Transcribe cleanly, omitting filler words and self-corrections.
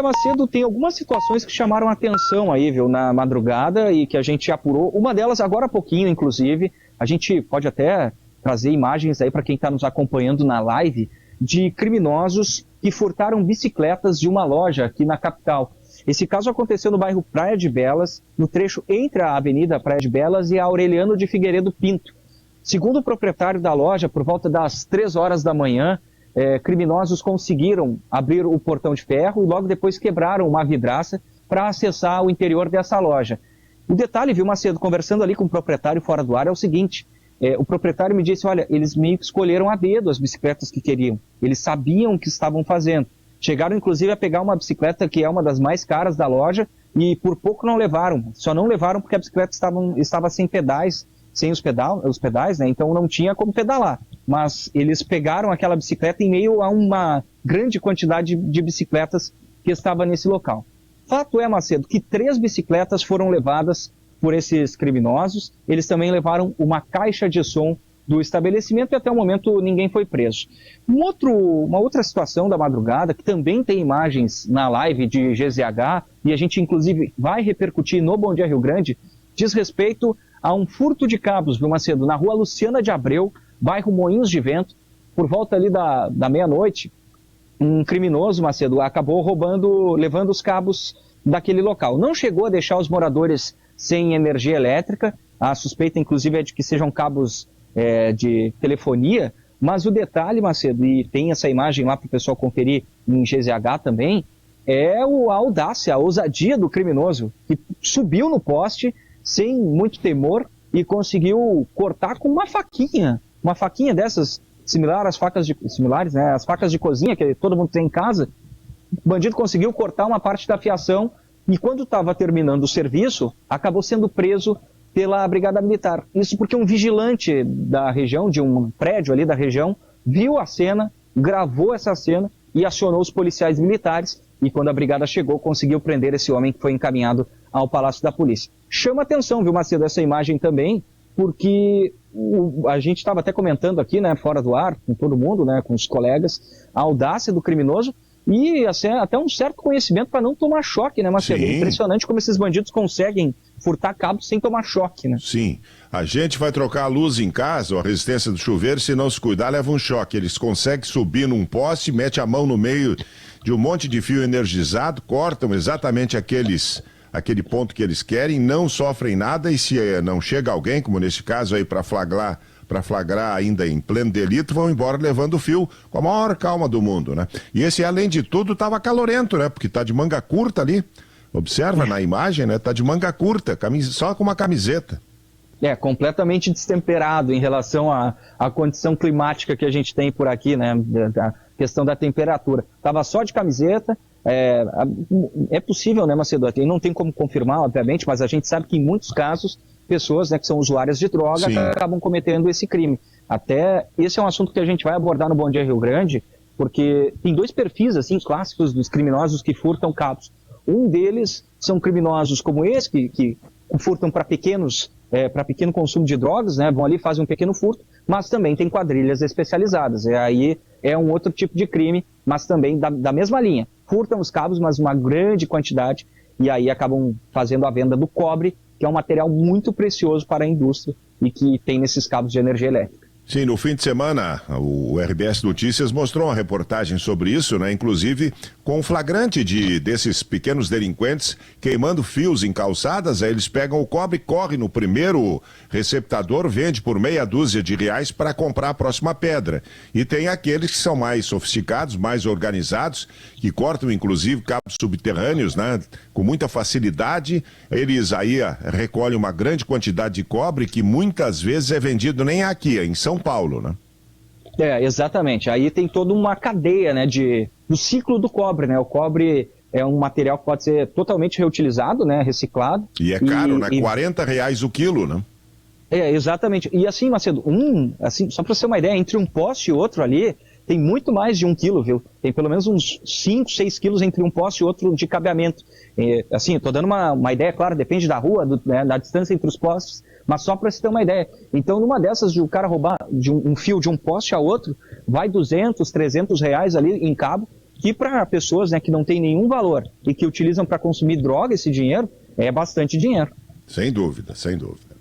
Macedo, tem algumas situações que chamaram a atenção aí, viu, na madrugada e que a gente apurou. Uma delas agora há pouquinho, inclusive, a gente pode até trazer imagens aí para quem está nos acompanhando na live de criminosos que furtaram bicicletas de uma loja aqui na capital. Esse caso aconteceu no bairro Praia de Belas, no trecho entre a Avenida Praia de Belas e a Aureliano de Figueiredo Pinto. Segundo o proprietário da loja, por volta das 3 horas da manhã, criminosos conseguiram abrir o portão de ferro e logo depois quebraram uma vidraça para acessar o interior dessa loja. O detalhe, viu, Macedo, conversando ali com o proprietário fora do ar, é o seguinte: o proprietário me disse, olha, eles meio que escolheram a dedo as bicicletas que queriam. Eles sabiam o que estavam fazendo. Chegaram, inclusive, a pegar uma bicicleta que é uma das mais caras da loja e por pouco não levaram. Só não levaram porque a bicicleta estava sem pedais, sem os pedais, né? Então não tinha como pedalar. Mas eles pegaram aquela bicicleta em meio a uma grande quantidade de bicicletas que estava nesse local. Fato é, Macedo, que 3 bicicletas foram levadas por esses criminosos. Eles também levaram uma caixa de som do estabelecimento e até o momento ninguém foi preso. Uma outra situação da madrugada, que também tem imagens na live de GZH, e a gente inclusive vai repercutir no Bom Dia Rio Grande, diz respeito a um furto de cabos, viu, Macedo, na rua Luciana de Abreu, bairro Moinhos de Vento, por volta ali da meia-noite. Um criminoso, Macedo, acabou levando os cabos daquele local. Não chegou a deixar os moradores sem energia elétrica, a suspeita inclusive é de que sejam cabos de telefonia, mas o detalhe, Macedo, e tem essa imagem lá para o pessoal conferir em GZH também, é a audácia, a ousadia do criminoso, que subiu no poste sem muito temor e conseguiu cortar com uma faquinha dessas, similares, né, as facas de cozinha que todo mundo tem em casa. O bandido conseguiu cortar uma parte da fiação e quando estava terminando o serviço, acabou sendo preso pela Brigada Militar. Isso porque um vigilante da região, de um prédio ali da região, viu a cena, gravou essa cena e acionou os policiais militares. E quando a brigada chegou, conseguiu prender esse homem que foi encaminhado ao Palácio da Polícia. Chama atenção, viu, Macedo, essa imagem também, porque a gente estava até comentando aqui, né, fora do ar, com todo mundo, né, com os colegas, a audácia do criminoso e assim, até um certo conhecimento para não tomar choque, né, Macedo? Sim. Impressionante como esses bandidos conseguem furtar cabos sem tomar choque, né? Sim. A gente vai trocar a luz em casa, ou a resistência do chuveiro, se não se cuidar, leva um choque. Eles conseguem subir num poste, mete a mão no meio de um monte de fio energizado, cortam exatamente aquele ponto que eles querem, não sofrem nada, e se não chega alguém, como nesse caso aí, para flagrar ainda em pleno delito, vão embora levando o fio com a maior calma do mundo, né? E esse, além de tudo, estava calorento, né? Porque tá de manga curta ali. Observa na imagem, né? Tá de manga curta, só com uma camiseta. Completamente destemperado em relação à condição climática que a gente tem por aqui, né? A questão da temperatura. Tava só de camiseta. É possível, né, Macedo? Não tem como confirmar, obviamente, mas a gente sabe que em muitos casos, pessoas, né, que são usuárias de droga, sim, acabam cometendo esse crime. Até esse é um assunto que a gente vai abordar no Bom Dia Rio Grande, porque tem 2 perfis assim, clássicos dos criminosos que furtam cabos. Um deles são criminosos como esse, que furtam para pequeno consumo de drogas, né? Vão ali, fazem um pequeno furto, mas também tem quadrilhas especializadas. Aí é um outro tipo de crime, mas também da mesma linha. Furtam os cabos, mas uma grande quantidade, e aí acabam fazendo a venda do cobre, que é um material muito precioso para a indústria e que tem nesses cabos de energia elétrica. Sim, no fim de semana, o RBS Notícias mostrou uma reportagem sobre isso, né? Inclusive com um flagrante desses pequenos delinquentes queimando fios em calçadas. Aí eles pegam o cobre, correm no primeiro receptador, vende por meia dúzia de reais para comprar a próxima pedra. E tem aqueles que são mais sofisticados, mais organizados, que cortam inclusive cabos subterrâneos, né? Com muita facilidade. Eles aí recolhem uma grande quantidade de cobre que muitas vezes é vendido nem aqui, em São Paulo, né? Exatamente. Aí tem toda uma cadeia, né, do ciclo do cobre, né? O cobre é um material que pode ser totalmente reutilizado, né, reciclado. E é caro, né? R$40 o quilo, né? Exatamente. E assim, Macedo, só para você ter uma ideia, entre um poste e outro ali, tem muito mais de 1 quilo, viu? Tem pelo menos uns 5, 6 quilos entre um poste e outro de cabeamento. Assim, eu tô dando uma ideia, claro, depende da rua, da distância entre os postes, mas só para você ter uma ideia. Então, numa dessas, de o cara roubar um fio de um poste a outro, vai R$200, R$300 ali em cabo, que para pessoas, né, que não têm nenhum valor e que utilizam para consumir droga esse dinheiro, é bastante dinheiro. Sem dúvida, sem dúvida.